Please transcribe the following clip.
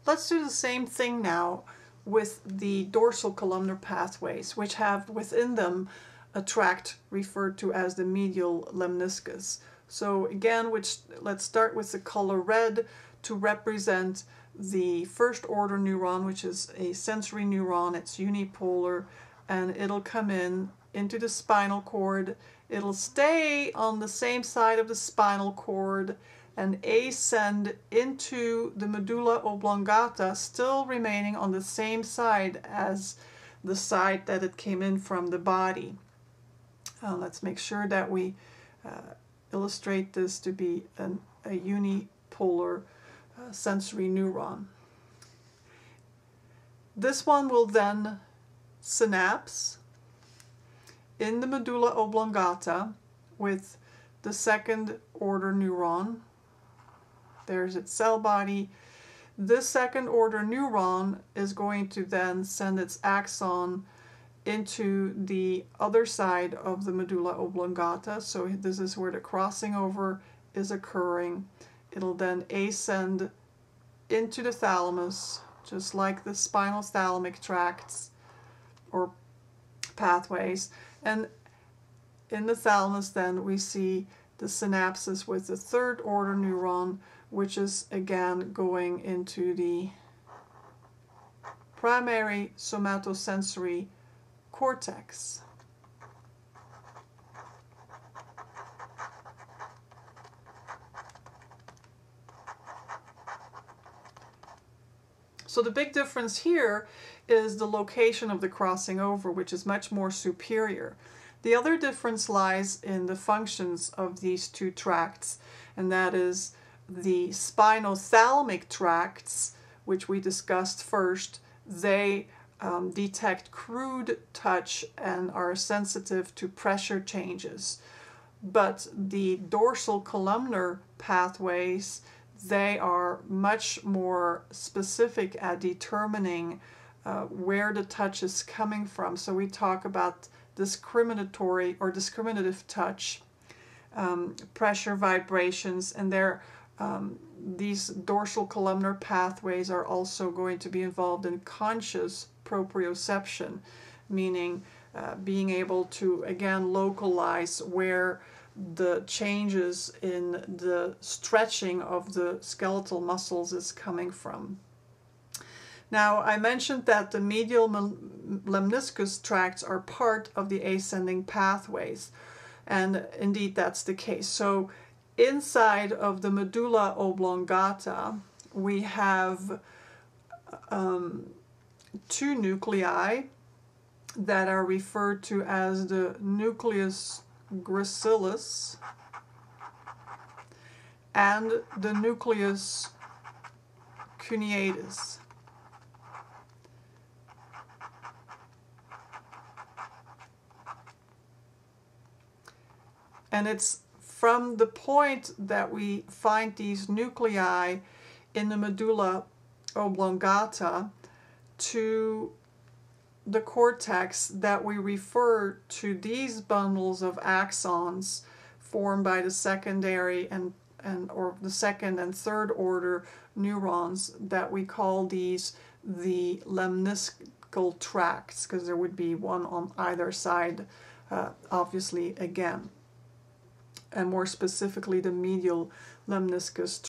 let's do the same thing now with the dorsal columnar pathways, which have within them a tract referred to as the medial lemniscus. So again, let's start with the color red to represent the first order neuron, which is a sensory neuron. It's unipolar, and it'll come into the spinal cord. It'll stay on the same side of the spinal cord and ascend into the medulla oblongata, still remaining on the same side as the side that it came in from the body. Let's make sure that we illustrate this to be a unipolar sensory neuron. This one will then synapse in the medulla oblongata with the second order neuron. There's its cell body. This second order neuron is going to then send its axon into the other side of the medulla oblongata. So this is where the crossing over is occurring. It'll then ascend into the thalamus, just like the spinal thalamic tracts or pathways. And in the thalamus then we see the synapses with the third order neuron, which is again going into the primary somatosensory cortex. So the big difference here is the location of the crossing over, which is much more superior. The other difference lies in the functions of these two tracts, and that is the spinothalamic tracts, which we discussed first. They detect crude touch and are sensitive to pressure changes. But the dorsal columnar pathways, they are much more specific at determining where the touch is coming from. So we talk about discriminatory or discriminative touch, pressure vibrations, and these dorsal columnar pathways are also going to be involved in conscious proprioception, meaning being able to again localize where the changes in the stretching of the skeletal muscles is coming from. Now, I mentioned that the medial lemniscus tracts are part of the ascending pathways, and indeed that's the case. So inside of the medulla oblongata, we have two nuclei that are referred to as the nucleus gracilis and the nucleus cuneatus. And it's from the point that we find these nuclei in the medulla oblongata to the cortex that we refer to these bundles of axons formed by the secondary or the second and third order neurons, that we call these the lemniscal tracts, because there would be one on either side, obviously, again, and more specifically the medial lemniscus